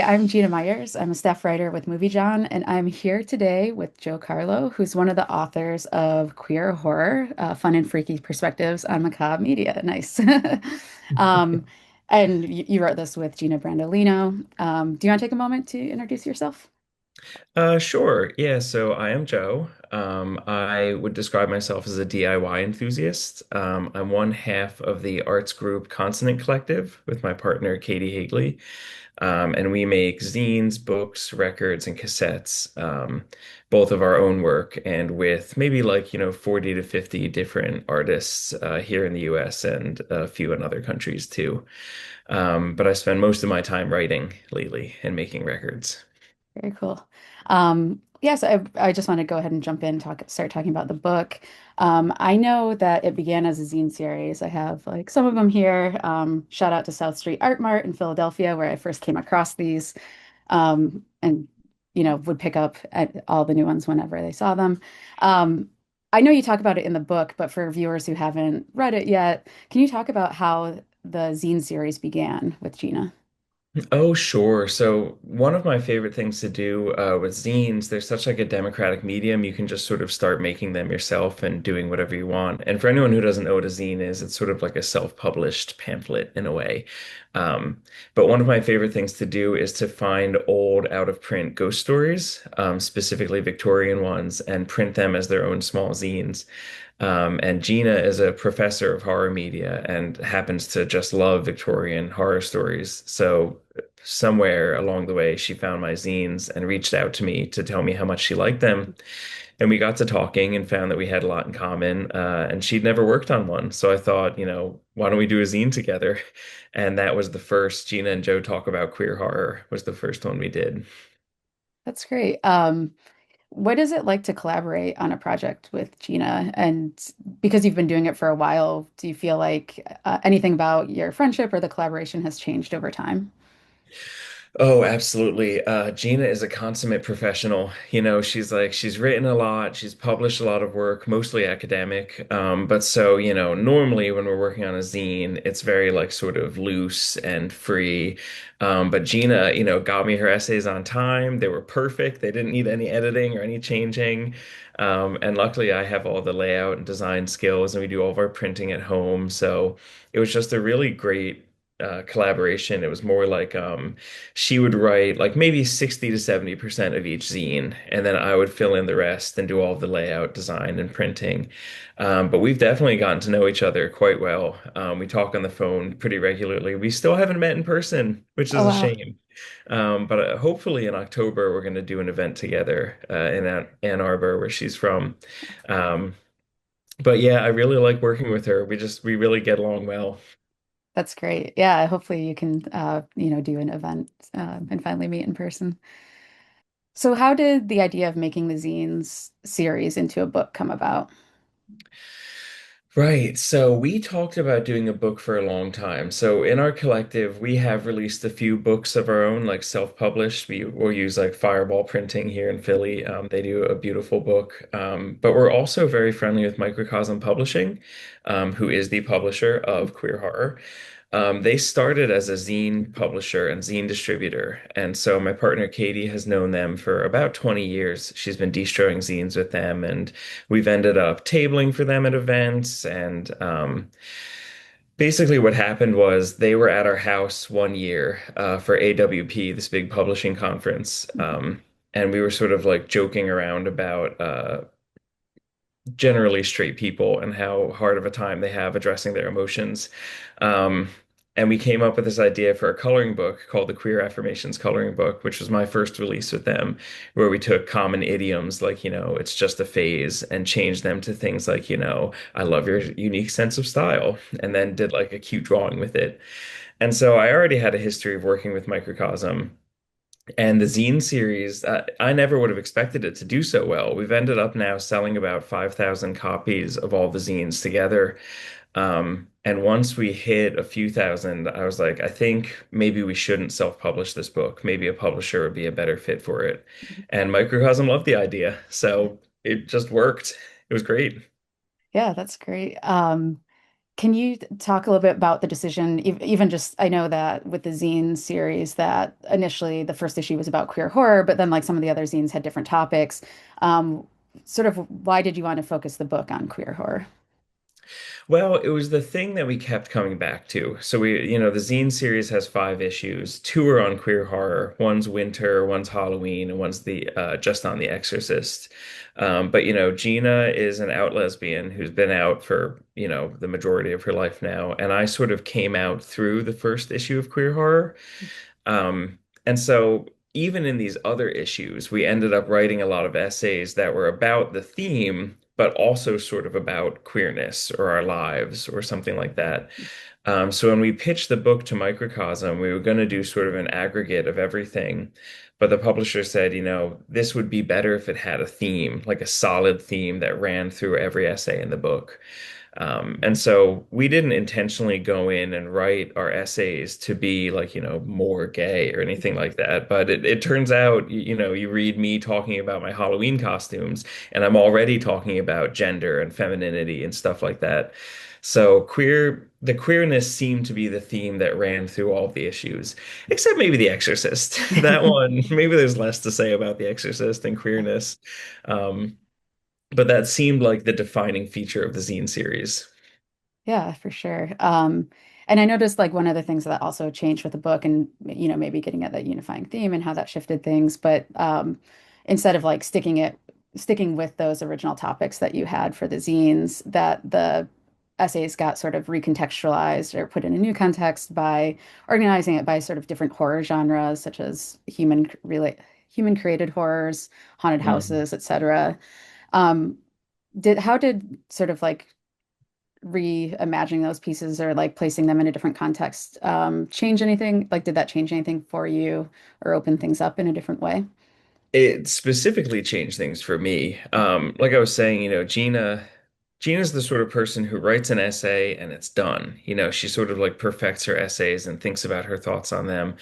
I'm Gina Myers. I'm a staff writer with MovieJawn, and I'm here today with Joe Carlough, who's one of the authors of Queer Horror, Fun and Freaky Perspectives on Macabre Media. Nice. Um, and you wrote this with Gina Brandolino. Do you want to take a moment to introduce yourself? Sure. Yeah, so I am Joe. I would describe myself as a DIY enthusiast. I'm one half of the arts group Consonant Collective with my partner Katie Higley. And we make zines, books, records, and cassettes, both of our own work, and with maybe 40 to 50 different artists here in the US and a few in other countries too. But I spend most of my time writing lately and making records. Very cool. Yes, I just want to go ahead and jump in, start talking about the book. I know that it began as a zine series. I have like some of them here. Shout out to South Street Art Mart in Philadelphia, where I first came across these, and would pick up at all the new ones whenever they saw them. Um, I know you talk about it in the book, but for viewers who haven't read it yet, can you talk about how the zine series began with Gina? Oh, sure. So one of my favorite things to do with zines, there's such like a democratic medium. You can just sort of start making them yourself and doing whatever you want. And for anyone who doesn't know what a zine is, it's sort of like a self-published pamphlet in a way. Um, but one of my favorite things to do is to find old out-of-print ghost stories, specifically Victorian ones, and print them as their own small zines. And Gina is a professor of horror media and happens to just love Victorian horror stories. So somewhere along the way, she found my zines and reached out to me to tell me how much she liked them. And we got to talking and found that we had a lot in common. And she'd never worked on one. So I thought, why don't we do a zine together? And that was the first Gina and Joe Talk About Queer Horror was the first one we did. That's great. What is it like to collaborate on a project with Gina? And because you've been doing it for a while, do you feel like anything about your friendship or the collaboration has changed over time? Oh, absolutely. Gina is a consummate professional. She's written a lot, she's published a lot of work, mostly academic. But so, normally when we're working on a zine, it's very like sort of loose and free. But Gina, got me her essays on time. They were perfect. They didn't need any editing or any changing. And luckily I have all the layout and design skills and we do all of our printing at home. So it was just a really great collaboration. It was more like she would write like maybe 60 to 70% of each zine, and then I would fill in the rest and do all the layout, design, and printing. But we've definitely gotten to know each other quite well. We talk on the phone pretty regularly. We still haven't met in person, which Oh, is a wow. shame. But hopefully in October, we're going to do an event together in Ann Arbor, where she's from. Um, but yeah, I really like working with her. We really get along well. That's great. Yeah, hopefully you can, do an event and finally meet in person. So how did the idea of making the zines series into a book come about? Right. So we talked about doing a book for a long time. So in our collective, we have released a few books of our own, like self-published. We will use like Fireball Printing here in Philly. They do a beautiful book. But we're also very friendly with Microcosm Publishing, who is the publisher of Queer Horror. They started as a zine publisher and zine distributor. And so my partner Katie has known them for about 20 years. She's been destroying zines with them, and we've ended up tabling for them at events. And basically, what happened was they were at our house one year for AWP, this big publishing conference. And we were sort of like joking around about generally straight people and how hard of a time they have addressing their emotions. Um, and we came up with this idea for a coloring book called the Queer Affirmations Coloring Book, which was my first release with them, where we took common idioms like, it's just a phase and changed them to things like, I love your unique sense of style, and then did like a cute drawing with it. And so I already had a history of working with Microcosm. And the zine series, I never would have expected it to do so well. We've ended up now selling about 5,000 copies of all the zines together. And once we hit a few thousand, I was like, I think maybe we shouldn't self-publish this book. Maybe a publisher would be a better fit for it. And Microcosm loved the idea. So it just worked. It was great. Yeah, that's great. Can you talk a little bit about the decision, even just, I know that with the zine series that initially the first issue was about queer horror, but then like some of the other zines had different topics. Um, Sort of why did you want to focus the book on queer horror? Well, it was the thing that we kept coming back to. So the zine series has 5 issues. Two are on queer horror. One's winter, one's Halloween, and one's the just on The Exorcist. But Gina is an out lesbian who's been out for the majority of her life now, and I sort of came out through the first issue of queer horror. And so even in these other issues, we ended up writing a lot of essays that were about the theme, but also sort of about queerness or our lives or something like that. So when we pitched the book to Microcosm, we were going to do sort of an aggregate of everything. But the publisher said, this would be better if it had a theme, like a solid theme that ran through every essay in the book. And so we didn't intentionally go in and write our essays to be like, more gay or anything like that. But it turns out, you read me talking about my Halloween costumes, and I'm already talking about gender and femininity and stuff like that. So the queerness seemed to be the theme that ran through all of the issues, except maybe The Exorcist. That one, maybe there's less to say about The Exorcist and queerness. Um, but that seemed like the defining feature of the zine series. Yeah, for sure. And I noticed like one of the things that also changed with the book and maybe getting at that unifying theme and how that shifted things, but instead of like sticking with those original topics that you had for the zines, that the essays got sort of recontextualized or put in a new context by organizing it by sort of different horror genres such as human created horrors, haunted Mm. houses, etc. Um, did how did sort of like reimagining those pieces or like placing them in a different context change anything? Like, did that change anything for you or open things up in a different way? It specifically changed things for me. Like I was saying, Gina's the sort of person who writes an essay and it's done. She sort of like perfects her essays and thinks about her thoughts on them.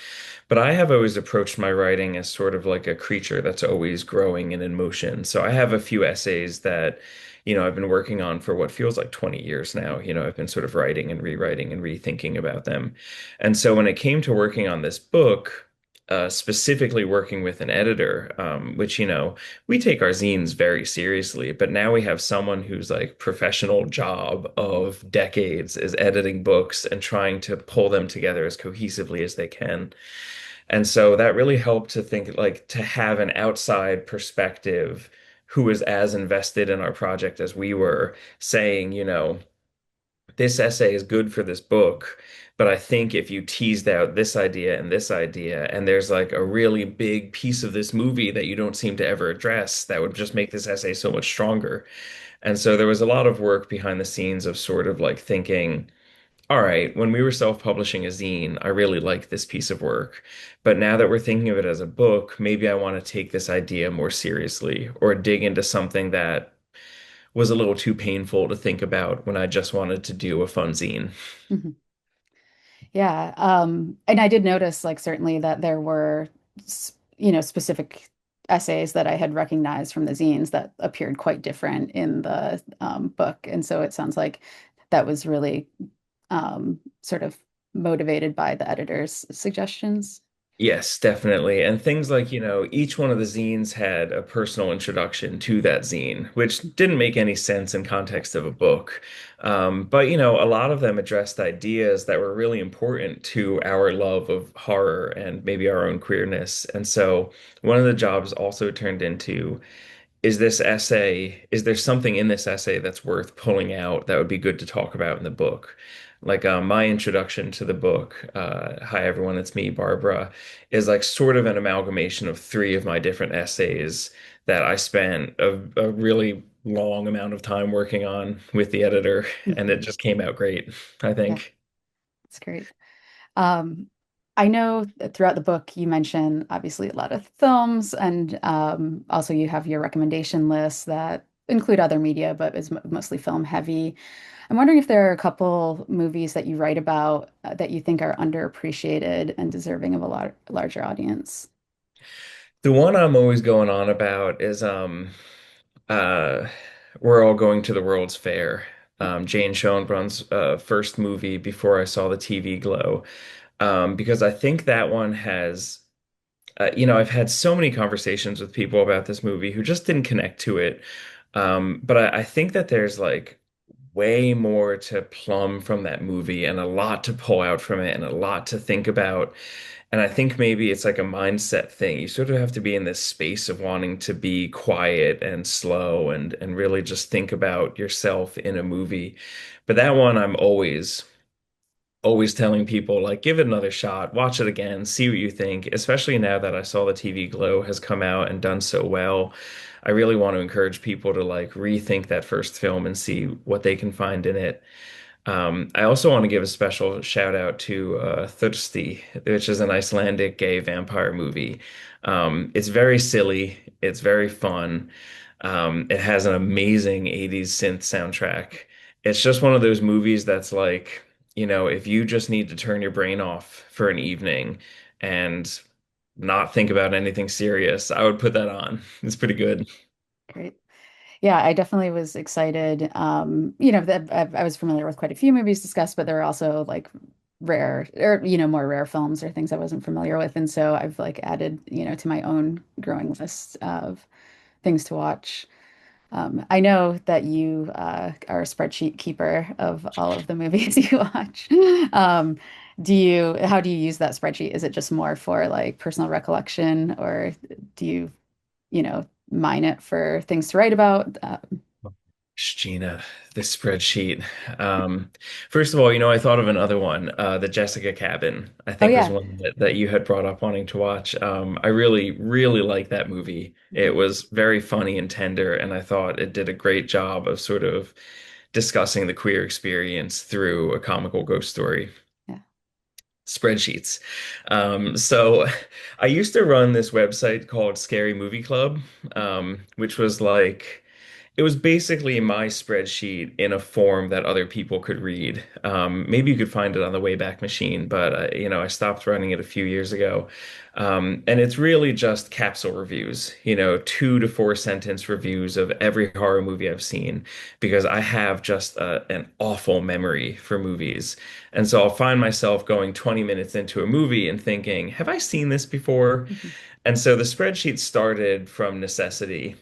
But I have always approached my writing as sort of like a creature that's always growing and in motion. So I have a few essays that, I've been working on for what feels like 20 years now. I've been sort of writing and rewriting and rethinking about them. And so when it came to working on this book, specifically working with an editor, which, we take our zines very seriously, but now we have someone whose like professional job of decades is editing books and trying to pull them together as cohesively as they can. And so that really helped to think like to have an outside perspective who was as invested in our project as we were, saying, this essay is good for this book, but I think if you teased out this idea, and there's like a really big piece of this movie that you don't seem to ever address, that would just make this essay so much stronger. And so there was a lot of work behind the scenes of sort of like thinking, all right, when we were self-publishing a zine, I really liked this piece of work. But now that we're thinking of it as a book, maybe I want to take this idea more seriously or dig into something that was a little too painful to think about when I just wanted to do a fun zine. Mhm. Yeah. And I did notice like certainly that there were, specific essays that I had recognized from the zines that appeared quite different in the book. And so it sounds like that was really sort of motivated by the editor's suggestions. Yes, definitely. And things like, each one of the zines had a personal introduction to that zine, which didn't make any sense in context of a book. But, a lot of them addressed ideas that were really important to our love of horror and maybe our own queerness. And so one of the jobs also turned into, is there something in this essay that's worth pulling out that would be good to talk about in the book? Like my introduction to the book, Hi everyone, it's me, Barbara, is like sort of an amalgamation of three of my different essays that I spent a really long amount of time working on with the editor, and it just came out great, I Yeah, think. that's great. Um, I know that throughout the book you mention obviously a lot of films, and also you have your recommendation list that include other media, but is mostly film heavy. I'm wondering if there are a couple movies that you write about that you think are underappreciated and deserving of a larger audience. The one I'm always going on about is uh we're all going to the World's Fair. Jane Schoenbrun's first movie before I saw the TV Glow, because I think that one has, I've had so many conversations with people about this movie who just didn't connect to it. But I think that there's like way more to plumb from that movie and a lot to pull out from it and a lot to think about. And I think maybe it's like a mindset thing. You sort of have to be in this space of wanting to be quiet and slow and really just think about yourself in a movie. But that one I'm always telling people like give it another shot, watch it again, see what you think, especially now that I saw the TV Glow has come out and done so well. I really want to encourage people to like rethink that first film and see what they can find in it. I also want to give a special shout out to Thirsty, which is an Icelandic gay vampire movie. It's very silly, it's very fun. It has an amazing 80s synth soundtrack. It's just one of those movies that's like, if you just need to turn your brain off for an evening and not think about anything serious, I would put that on. It's pretty good. Great. Yeah, I definitely was excited. That I was familiar with quite a few movies discussed, but there were also like rare or more rare films or things I wasn't familiar with, and so I've like added to my own growing list of things to watch. I know that you are a spreadsheet keeper of all of the movies you watch. Um, how do you use that spreadsheet? Is it just more for like personal recollection, or do you mine it for things to write about? Gina, the spreadsheet. Um, First of all, I thought of another one, the Jessica Cabin, I Oh think was yeah. one that you had brought up wanting to watch. I really, really liked that movie. Mhm. It was very funny and tender, and I thought it did a great job of sort of discussing the queer experience through a comical ghost story. Yeah. Spreadsheets. So I used to run this website called Scary Movie Club, which was like, it was basically my spreadsheet in a form that other people could read. Maybe you could find it on the Wayback Machine, but I stopped running it a few years ago. And it's really just capsule reviews, 2 to 4 sentence reviews of every horror movie I've seen, because I have just an awful memory for movies. And so I'll find myself going 20 minutes into a movie and thinking, have I seen this before? Mhm. And so the spreadsheet started from necessity,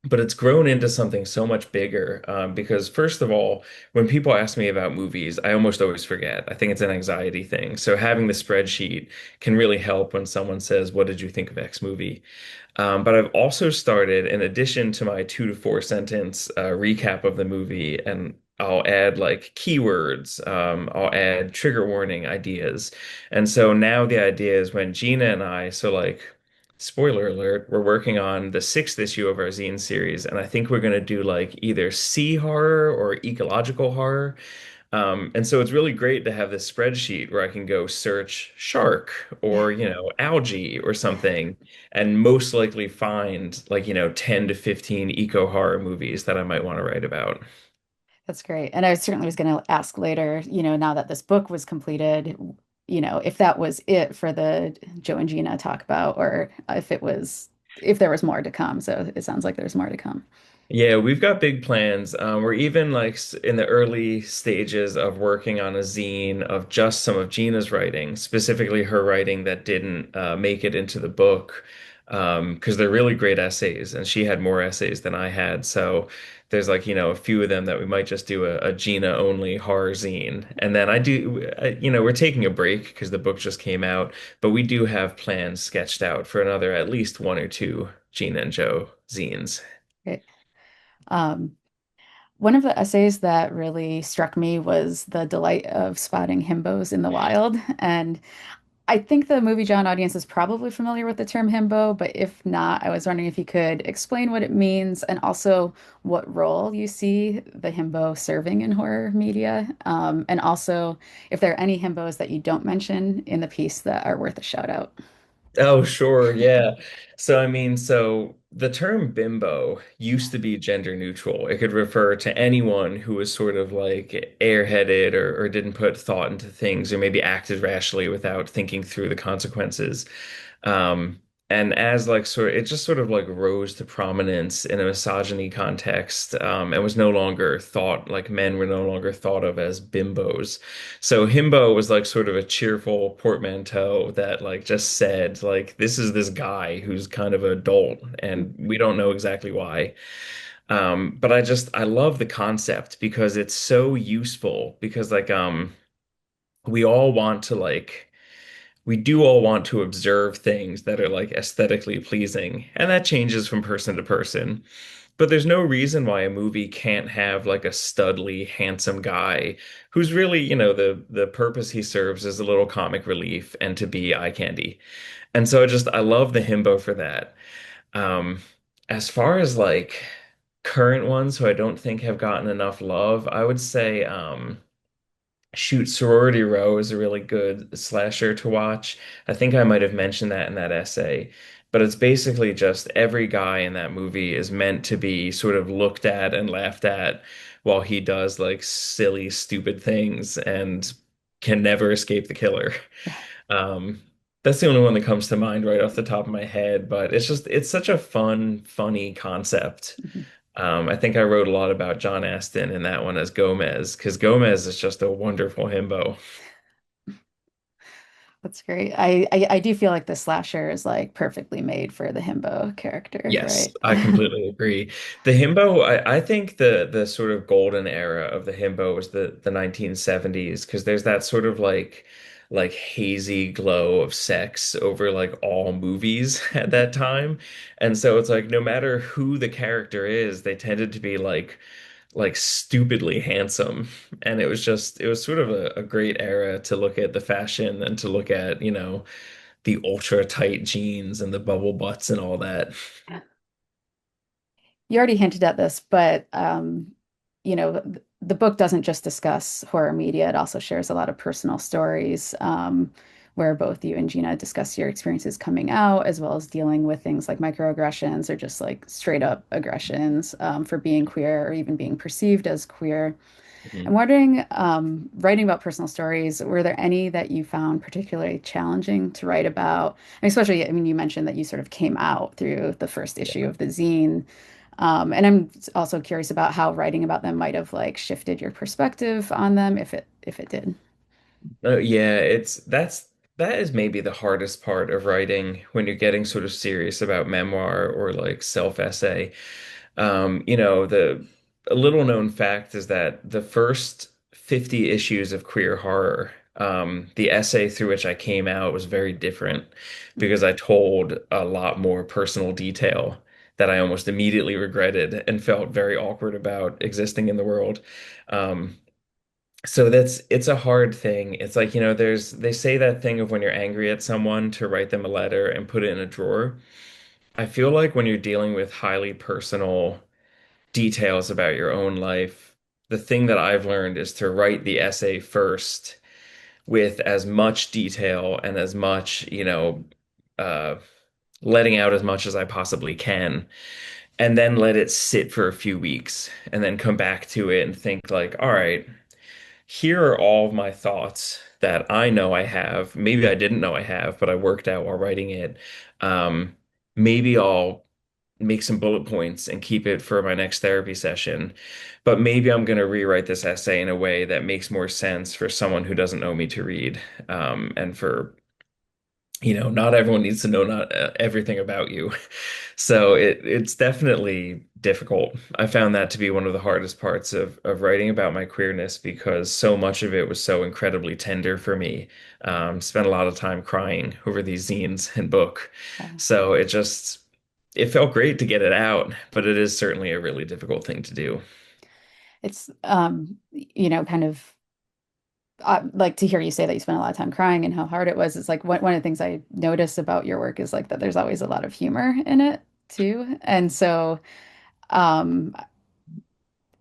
but it's grown into something so much bigger. Because, first of all, when people ask me about movies, I almost always forget. I think it's an anxiety thing. So having the spreadsheet can really help when someone says, "What did you think of X movie?" But I've also started, in addition to my 2 to 4 sentence recap of the movie, and I'll add like keywords, I'll add trigger warning ideas. And so now the idea is when Gina and I, so like, spoiler alert, we're working on the sixth issue of our zine series, and I think we're going to do like either sea horror or ecological horror. And so it's really great to have this spreadsheet where I can go search shark Yeah. or, algae or something, and most likely find like, 10 to 15 eco horror movies that I might want to write about. That's great. And I certainly was going to ask later, now that this book was completed, if that was it for the Joe and Gina talk about, or if there was more to come. So it sounds like there's more to come. Yeah, we've got big plans. We're even like in the early stages of working on a zine of just some of Gina's writing, specifically her writing that didn't make it into the book, because they're really great essays, and she had more essays than I had. So there's like, a few of them that we might just do a Gina only horror zine. And then we're taking a break because the book just came out, but we do have plans sketched out for another at least 1 or 2 Gina and Joe zines. Right. Um, One of the essays that really struck me was the delight of spotting himbos in the wild. And I think the MovieJawn audience is probably familiar with the term himbo, but if not, I was wondering if you could explain what it means and also what role you see the himbo serving in horror media. And also if there are any himbos that you don't mention in the piece that are worth a shout out. Oh, sure. Yeah. So the term bimbo used to be gender neutral. It could refer to anyone who was sort of like airheaded or didn't put thought into things or maybe acted rashly without thinking through the consequences. Um, And as like sort it just sort of like rose to prominence in a misogyny context, and was no longer thought like men were no longer thought of as bimbos. So himbo was like sort of a cheerful portmanteau that like just said like this is this guy who's kind of an adult and we don't know exactly why. But I love the concept because it's so useful because we all want to like we do all want to observe things that are like aesthetically pleasing, and that changes from person to person. But there's no reason why a movie can't have like a studly, handsome guy who's really, the purpose he serves is a little comic relief and to be eye candy. And so I love the himbo for that. Um, as far as like current ones who I don't think have gotten enough love, I would say Shoot, Sorority Row is a really good slasher to watch. I think I might have mentioned that in that essay, but it's basically just every guy in that movie is meant to be sort of looked at and laughed at while he does like silly, stupid things and can never escape the killer. Um, that's the only one that comes to mind right off the top of my head, but it's such a fun, funny concept. I think I wrote a lot about John Astin in that one as Gomez, because Gomez is just a wonderful himbo. That's great. I do feel like the slasher is like perfectly made for the himbo character, Yes, right? I completely agree. The himbo, I think the sort of golden era of the himbo was the 1970s, because there's that sort of like hazy glow of sex over like all movies at that time. And so it's like no matter who the character is, they tended to be like stupidly handsome. And it was sort of a great era to look at the fashion and to look at, the ultra tight jeans and the bubble butts and all that. You already hinted at this, but the book doesn't just discuss horror media. It also shares a lot of personal stories, where both you and Gina discuss your experiences coming out, as well as dealing with things like microaggressions or just like straight up aggressions, for being queer or even being perceived as queer. I'm Mhm. wondering, writing about personal stories, were there any that you found particularly challenging to write about? I mean, especially, I mean, you mentioned that you sort of came out through the first issue Yeah. of the zine. And I'm also curious about how writing about them might have like shifted your perspective on them, if it did. Yeah, that is maybe the hardest part of writing when you're getting sort of serious about memoir or like self-essay. The a little known fact is that the first 50 issues of Queer Horror, the essay through which I came out was very different because I told a lot more personal detail that I almost immediately regretted and felt very awkward about existing in the world. Um, so it's a hard thing. It's like, they say that thing of when you're angry at someone to write them a letter and put it in a drawer. I feel like when you're dealing with highly personal details about your own life, the thing that I've learned is to write the essay first with as much detail and as much, uh, letting out as much as I possibly can, and then let it sit for a few weeks and then come back to it and think like, all right, here are all of my thoughts that I know I have. Maybe I didn't know I have, but I worked out while writing it. Um, Maybe I'll make some bullet points and keep it for my next therapy session. But maybe I'm going to rewrite this essay in a way that makes more sense for someone who doesn't know me to read. And for, not everyone needs to know not everything about you. So it's definitely difficult. I found that to be one of the hardest parts of writing about my queerness because so much of it was so incredibly tender for me. Spent a lot of time crying over these zines and book. Wow. So it felt great to get it out, but it is certainly a really difficult thing to do. It's kind of like to hear you say that you spent a lot of time crying and how hard it was. It's like one of the things I notice about your work is like that there's always a lot of humor in it too. And so um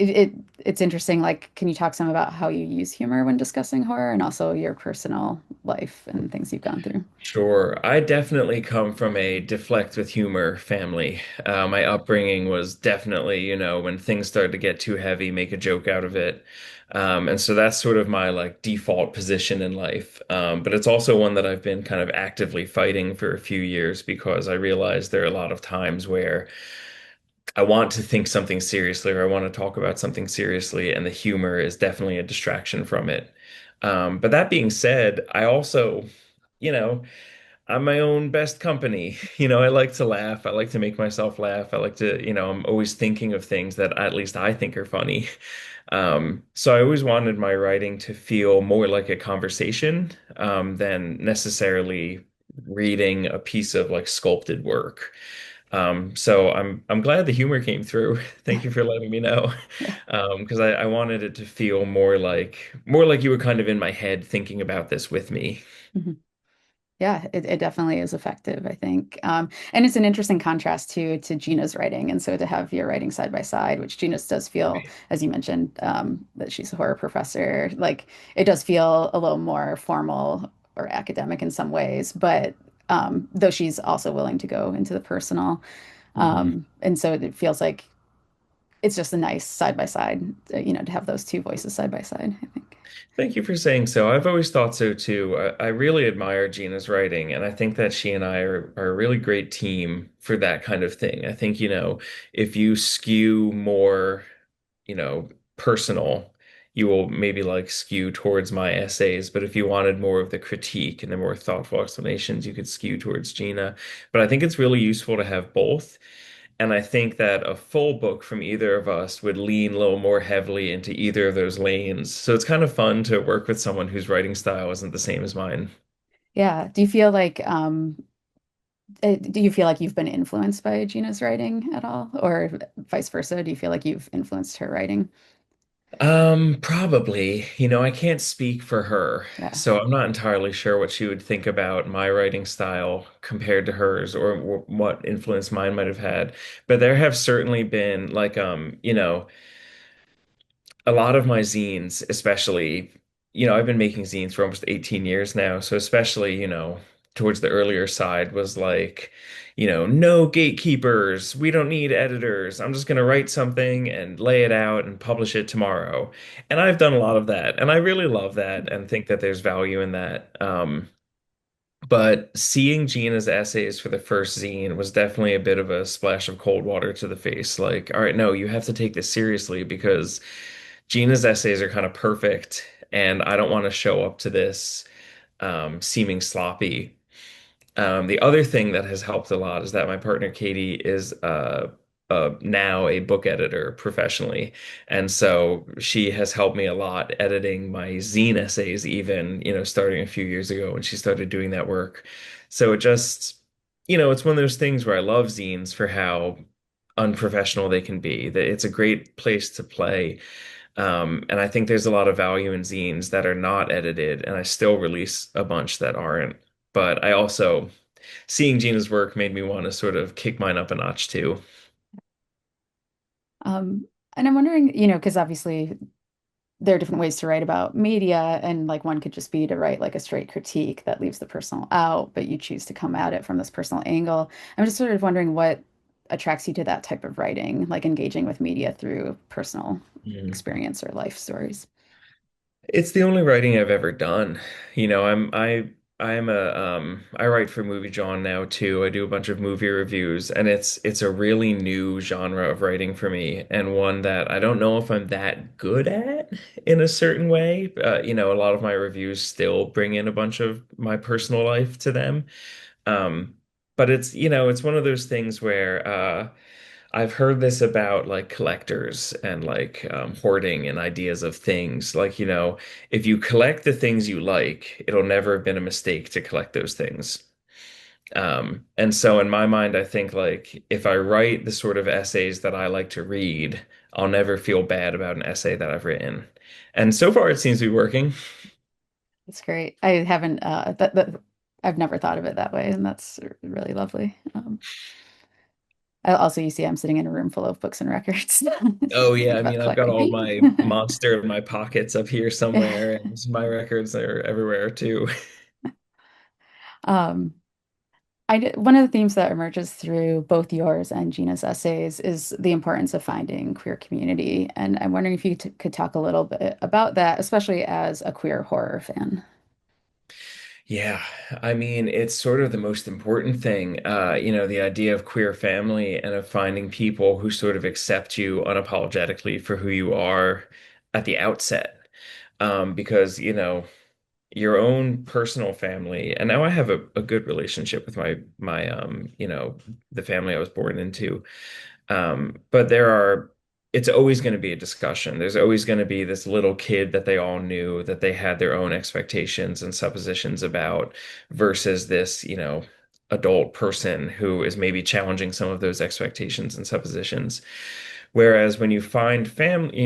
it's interesting. Like, can you talk some about how you use humor when discussing horror and also your personal life and things you've gone through? Sure. I definitely come from a deflect with humor family. My upbringing was definitely, when things started to get too heavy, make a joke out of it. And so that's sort of my like default position in life. But it's also one that I've been kind of actively fighting for a few years because I realize there are a lot of times where I want to think something seriously or I want to talk about something seriously, and the humor is definitely a distraction from it. But that being said, I also, you know, I'm my own best company. I like to laugh. I like to make myself laugh. I like to, I'm always thinking of things that at least I think are funny. So I always wanted my writing to feel more like a conversation, than necessarily reading a piece of like sculpted work. So I'm glad the humor came through. Thank you for letting me know. Yeah. Because I wanted it to feel more like you were kind of in my head thinking about this with me. Mhm. Yeah, it definitely is effective, I think. And it's an interesting contrast to Gina's writing. And so to have your writing side by side, which Gina's does feel, as you mentioned, that she's a horror professor, like it does feel a little more formal or academic in some ways, but though she's also willing to go into the personal. Mhm. And so it feels like it's just a nice side by side, to have those two voices side by side, I think. Thank you for saying so. I've always thought so too. I really admire Gina's writing, and I think that she and I are a really great team for that kind of thing. I think, if you skew more, you know, personal, you will maybe like skew towards my essays. But if you wanted more of the critique and the more thoughtful explanations, you could skew towards Gina. But I think it's really useful to have both. And I think that a full book from either of us would lean a little more heavily into either of those lanes. So it's kind of fun to work with someone whose writing style isn't the same as mine. Yeah. Do you feel like you've been influenced by Gina's writing at all, or vice versa? Do you feel like you've influenced her writing? Probably. I can't speak for her, Yeah. so I'm not entirely sure what she would think about my writing style compared to hers or what influence mine might have had. But there have certainly been like a lot of my zines, especially, I've been making zines for almost 18 years now. So especially, towards the earlier side was like, no gatekeepers. We don't need editors. I'm just going to write something and lay it out and publish it tomorrow. And I've done a lot of that. And I really love that and think that there's value in that. But seeing Gina's essays for the first zine was definitely a bit of a splash of cold water to the face. Like, all right, no, you have to take this seriously because Gina's essays are kind of perfect, and I don't want to show up to this seeming sloppy. The other thing that has helped a lot is that my partner Katie is now a book editor professionally, and so she has helped me a lot editing my zine essays, even starting a few years ago when she started doing that work. So it just, it's one of those things where I love zines for how unprofessional they can be. That it's a great place to play. And I think there's a lot of value in zines that are not edited, and I still release a bunch that aren't. But I also, seeing Gina's work made me want to sort of kick mine up a notch too. Um, and I'm wondering, because obviously there are different ways to write about media, and like one could just be to write like a straight critique that leaves the personal out, but you choose to come at it from this personal angle. I'm just sort of wondering what attracts you to that type of writing, like engaging with media through personal Mm. experience or life stories. It's the only writing I've ever done. I write for MovieJawn now too. I do a bunch of movie reviews, and it's a really new genre of writing for me, and one that I don't know if I'm that good at in a certain way. A lot of my reviews still bring in a bunch of my personal life to them. Um, but it's one of those things where I've heard this about like collectors and like hoarding and ideas of things. Like, if you collect the things you like, it'll never have been a mistake to collect those things. And so in my mind, I think like if I write the sort of essays that I like to read, I'll never feel bad about an essay that I've written. And so far, it seems to be working. It's great. I haven't I've never thought of it that way, and that's really lovely. Also, you see, I'm sitting in a room full of books and records. Oh Think yeah, I about mean, I've got all collecting. my monster in my pockets up here somewhere, and my records are everywhere too. Um, one of the themes that emerges through both yours and Gina's essays is the importance of finding queer community. And I'm wondering if you t could talk a little bit about that, especially as a queer horror fan. Yeah, I mean, it's sort of the most important thing, the idea of queer family and of finding people who sort of accept you unapologetically for who you are at the outset. Because, your own personal family, and now I have a good relationship with the family I was born into. But it's always going to be a discussion. There's always going to be this little kid that they all knew that they had their own expectations and suppositions about versus this, adult person who is maybe challenging some of those expectations and suppositions. Whereas when you find family,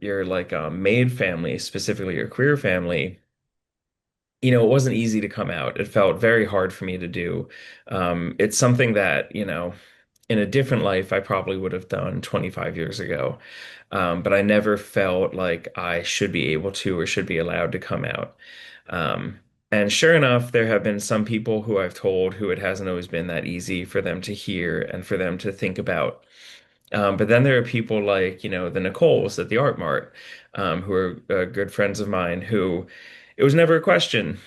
your like made family, specifically your queer family, it wasn't easy to come out. It felt very hard for me to do. It's something that, in a different life, I probably would have done 25 years ago. But I never felt like I should be able to or should be allowed to come out. Um, and sure enough, there have been some people who I've told who it hasn't always been that easy for them to hear and for them to think about. But then there are people like, the Nicoles at the Art Mart, who are good friends of mine who it was never a question.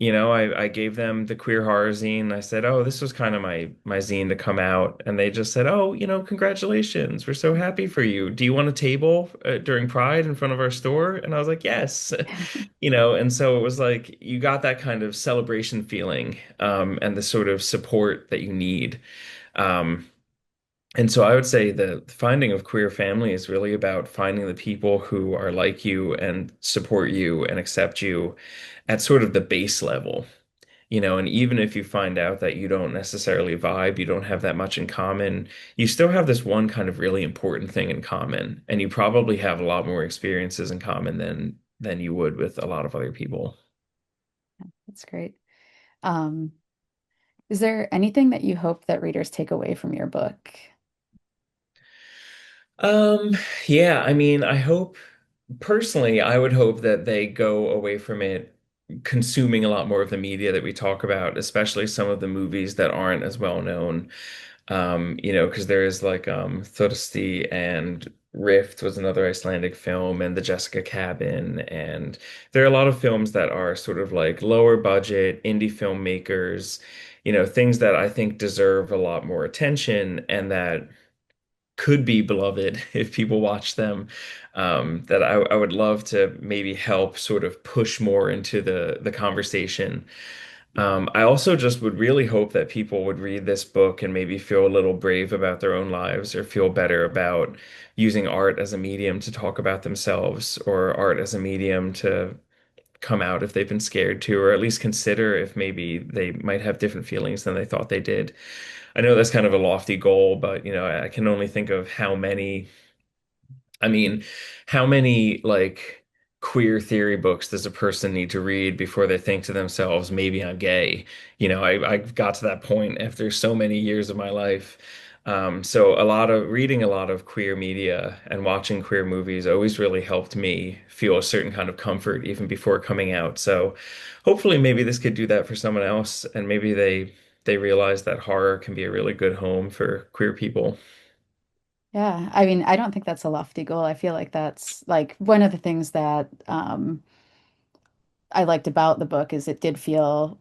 I gave them the queer horror zine. I said, "Oh, this was kind of my zine to come out," and they just said, "Oh, congratulations. We're so happy for you. Do you want a table during Pride in front of our store?" And I was like, "Yes." And so it was like you got that kind of celebration feeling, and the sort of support that you need. Um, and so I would say the finding of queer family is really about finding the people who are like you and support you and accept you at sort of the base level. And even if you find out that you don't necessarily vibe, you don't have that much in common, you still have this one kind of really important thing in common, and you probably have a lot more experiences in common than you would with a lot of other people. That's great. Um, is there anything that you hope that readers take away from your book? Um, yeah, I mean, personally, I would hope that they go away from it consuming a lot more of the media that we talk about, especially some of the movies that aren't as well known. Because there is like Thirsty and Rift was another Icelandic film, and The Jessica Cabin, and there are a lot of films that are sort of like lower budget indie filmmakers, things that I think deserve a lot more attention and that could be beloved if people watch them. That I would love to maybe help sort of push more into the conversation. I also just would really hope that people would read this book and maybe feel a little brave about their own lives or feel better about using art as a medium to talk about themselves or art as a medium to come out if they've been scared to, or at least consider if maybe they might have different feelings than they thought they did. I know that's kind of a lofty goal, but I can only think of I mean, how many like queer theory books does a person need to read before they think to themselves, maybe I'm gay? I got to that point after so many years of my life. So reading a lot of queer media and watching queer movies always really helped me feel a certain kind of comfort even before coming out. So hopefully maybe this could do that for someone else, and maybe they realize that horror can be a really good home for queer people. Yeah, I mean, I don't think that's a lofty goal. I feel like that's like one of the things that I liked about the book is it did feel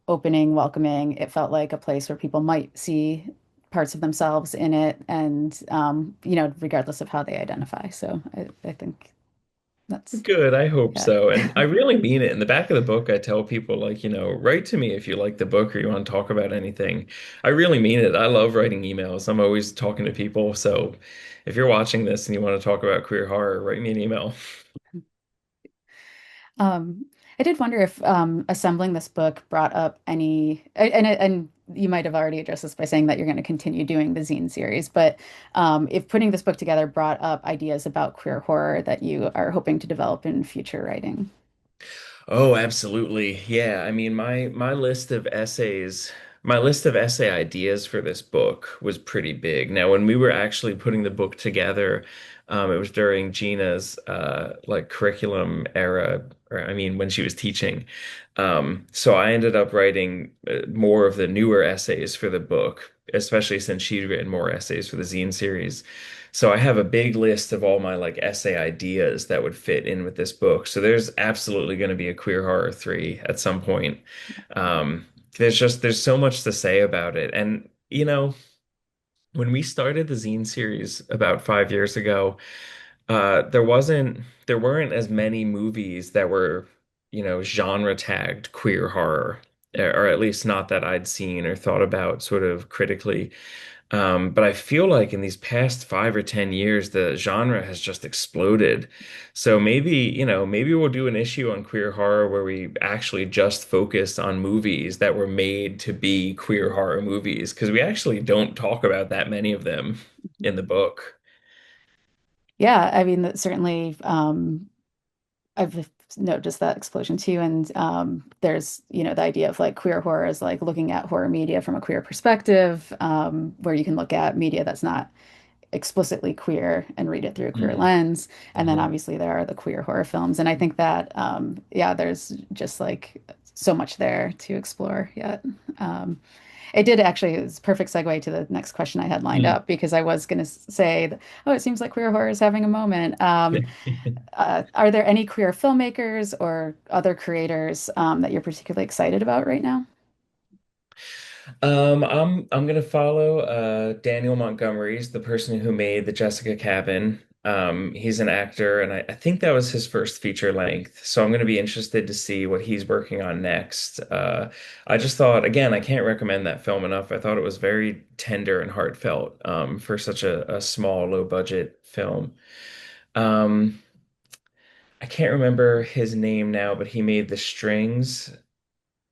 opening, welcoming. It felt like a place where people might see parts of themselves in it, and regardless of how they identify. So I think that's Good, I hope yeah. so. And I really mean it. In the back of the book, I tell people, like, write to me if you like the book or you want to talk about anything. I really mean it. I love writing emails. I'm always talking to people. So if you're watching this and you want to talk about queer horror, write me an email. I did wonder if assembling this book brought up and you might have already addressed this by saying that you're going to continue doing the zine series, but if putting this book together brought up ideas about queer horror that you are hoping to develop in future writing. Oh, absolutely. Yeah. I mean, my list of essays. My list of essay ideas for this book was pretty big. Now, when we were actually putting the book together, it was during Gina's like curriculum era, or I mean, when she was teaching. So I ended up writing more of the newer essays for the book, especially since she'd written more essays for the zine series. So I have a big list of all my like essay ideas that would fit in with this book. So there's absolutely going to be a Queer Horror 3 at some point. Um, there's so much to say about it. And when we started the zine series about 5 years ago, there weren't as many movies that were, genre tagged queer horror, or at least not that I'd seen or thought about sort of critically. But I feel like in these past 5 or 10 years, the genre has just exploded. So maybe we'll do an issue on queer horror where we actually just focus on movies that were made to be queer horror movies, because we actually don't talk about that many of them in the book. Yeah, I mean, that certainly, I've noticed that explosion too. And there's, the idea of like queer horror is like looking at horror media from a queer perspective, where you can look at media that's not explicitly queer and read it through a queer Mm. lens. And then Mhm. obviously there are the queer horror films. And I think that, yeah, there's just like so much there to explore yet. Um, it did actually, it's a perfect segue to the next question I had lined Mm. up because I was going to say, that, oh, it seems like queer horror is having a moment. Are there any queer filmmakers or other creators that you're particularly excited about right now? I'm gonna follow Daniel Montgomery's the person who made the Jessica Cabin. He's an actor, and I think that was his first feature length. So I'm gonna be interested to see what he's working on next. I just thought, again, I can't recommend that film enough. I thought it was very tender and heartfelt for such a small, low budget film. Um, I can't remember his name now, but he made The Strings.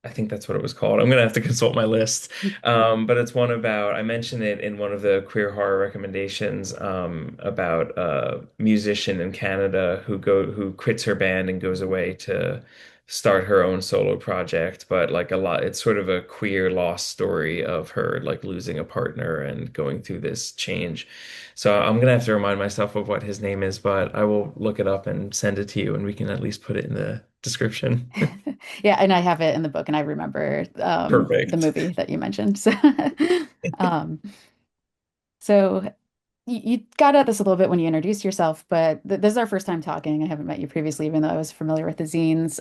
I think that's what it was called. I'm gonna have to consult my list. But it's one about, I mentioned it in one of the queer horror recommendations, about a musician in Canada who quits her band and goes away to start her own solo project. But like a lot, it's sort of a queer lost story of her like losing a partner and going through this change. So I'm gonna have to remind myself of what his name is, but I will look it up and send it to you, and we can at least put it in the description. Yeah, and I have it in the book, and I remember the Perfect. movie that you mentioned. So, um, so you got at this a little bit when you introduced yourself, but th this is our first time talking. I haven't met you previously, even though I was familiar with the zines.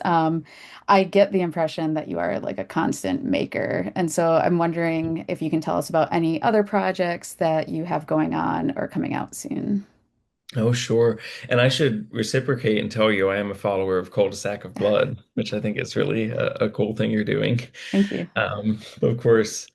I get the impression that you are like a constant maker, and so I'm wondering if you can tell us about any other projects that you have going on or coming out soon. Oh, sure. And I should reciprocate and tell you I am a follower of Cul-de-sac of Blood, which I think is really a cool thing you're doing. Thank you. Of course.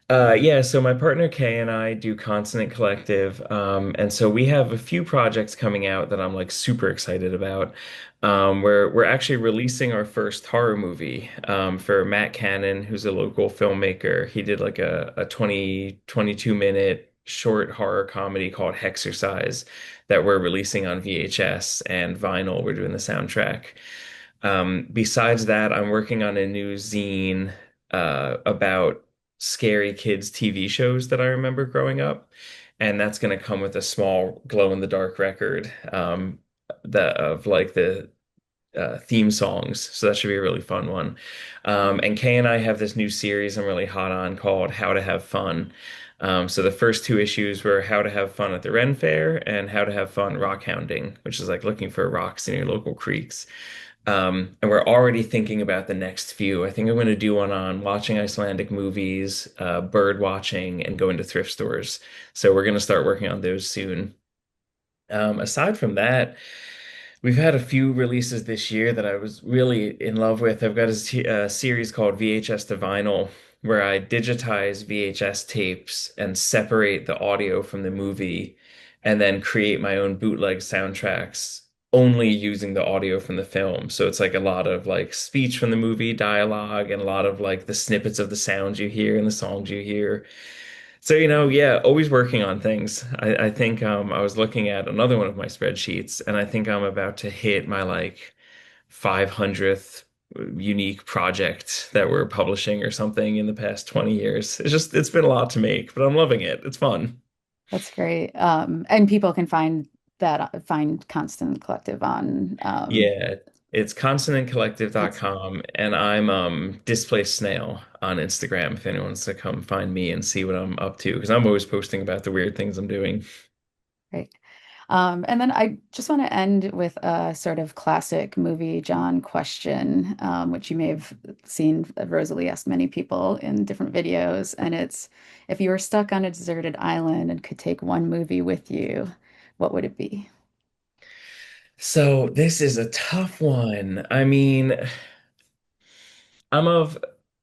Yeah, so my partner Kay and I do Consonant Collective. And so we have a few projects coming out that I'm like super excited about. We're actually releasing our first horror movie for Matt Cannon, who's a local filmmaker. He did like a 22 minute short horror comedy called Hexercise that we're releasing on VHS and vinyl. We're doing the soundtrack. Besides that, I'm working on a new zine about scary kids TV shows that I remember growing up. And that's going to come with a small glow in the dark record that of like the theme songs. So that should be a really fun one. And Kay and I have this new series I'm really hot on called How to Have Fun. So the first two issues were How to Have Fun at the Ren Fair and How to Have Fun rock hounding, which is like looking for rocks in your local creeks. And we're already thinking about the next few. I think I'm going to do one on watching Icelandic movies, bird watching, and going to thrift stores. So we're going to start working on those soon. Aside from that, we've had a few releases this year that I was really in love with. I've got a series called VHS to Vinyl, where I digitize VHS tapes and separate the audio from the movie, and then create my own bootleg soundtracks only using the audio from the film. So it's like a lot of like speech from the movie, dialogue, and a lot of like the snippets of the sounds you hear and the songs you hear. So, yeah, always working on things. I think I was looking at another one of my spreadsheets, and I think I'm about to hit my like 500th unique project that we're publishing or something in the past 20 years. It's been a lot to make, but I'm loving it. It's fun. That's great. And people can find Constant Collective on Yeah, it's that's consonantcollective.com and I'm Displaced Snail on Instagram if anyone wants to come find me and see what I'm up to because I'm always posting about the weird things I'm doing. great. And then I just want to end with a sort of classic movie John question, which you may have seen Rosalie ask many people in different videos. And it's if you were stuck on a deserted island and could take one movie with you, what would it be? So this is a tough one. I mean, I'm of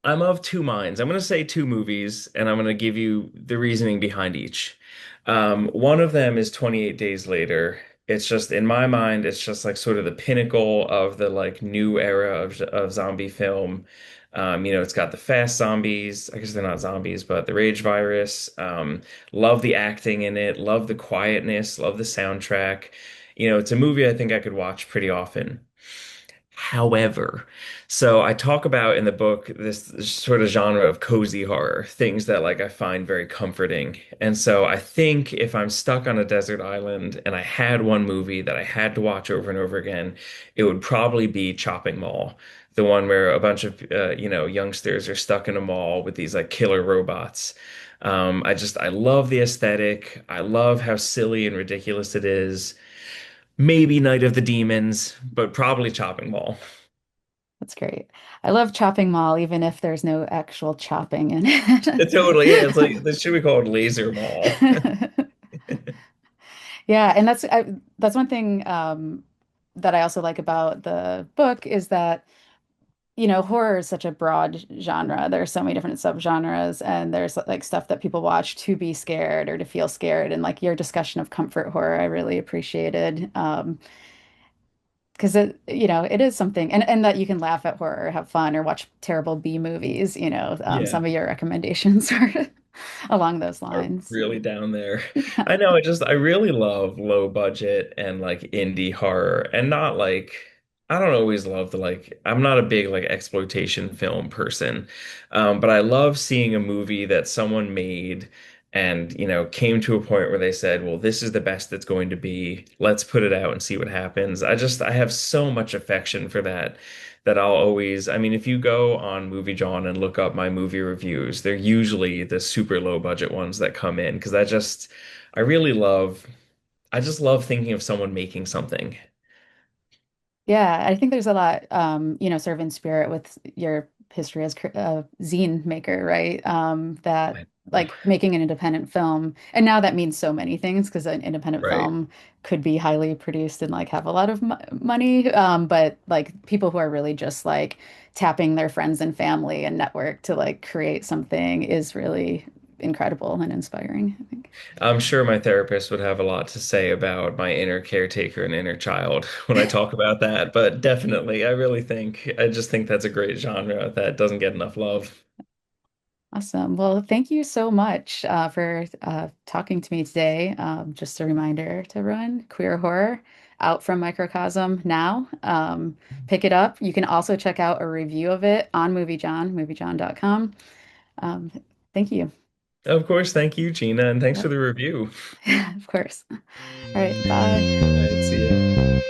I'm of two minds. I'm going to say two movies, and I'm going to give you the reasoning behind each. One of them is 28 Days Later. It's just in my mind, it's just like sort of the pinnacle of the like new era of zombie film. It's got the fast zombies. I guess they're not zombies, but the rage virus. Love the acting in it. Love the quietness. Love the soundtrack. It's a movie I think I could watch pretty often. However, so I talk about in the book this sort of genre of cozy horror, things that like I find very comforting. And so I think if I'm stuck on a desert island and I had one movie that I had to watch over and over again, it would probably be Chopping Mall, the one where a bunch of youngsters are stuck in a mall with these like killer robots. I love the aesthetic. I love how silly and ridiculous it is. Maybe Night of the Demons, but probably Chopping Mall. That's great. I love Chopping Mall, even if there's no actual chopping in It totally is. it. Like this should be called Laser Mall. Yeah, and that's one thing that I also like about the book is that, horror is such a broad genre. There's so many different subgenres, and there's like stuff that people watch to be scared or to feel scared. And like your discussion of comfort horror, I really appreciated. Because it is something, and that you can laugh at horror, have fun, or watch terrible B movies. Yeah. Some of your recommendations are along those Are lines. really down there. Yeah. I know, I really love low budget and like indie horror and not like I don't always love I'm not a big like exploitation film person. But I love seeing a movie that someone made and came to a point where they said, well, this is the best it's going to be. Let's put it out and see what happens. I have so much affection for that I'll always, I mean, if you go on MovieJawn and look up my movie reviews, they're usually the super low budget ones that come in because I really love, I just love thinking of someone making something. Yeah, I think there's a lot, sort of in spirit with your history as a zine maker, right? That I know. like making an independent film, and now that means so many things because an independent Right. film could be highly produced and like have a lot of mo money, but like people who are really just like tapping their friends and family and network to like create something is really incredible and inspiring, I think. I'm sure my therapist would have a lot to say about my inner caretaker and inner child when I talk about that, but definitely, I just think that's a great genre that doesn't get enough love. Awesome. Well, thank you so much for talking to me today. Just a reminder to everyone, Queer Horror out from Microcosm now. Pick it up. You can also check out a review of it on MovieJawn, moviejawn.com. Um, thank you. Of course, thank you, Gina, and thanks for Yep. the review. Of course. All right. Bye. All right, see ya.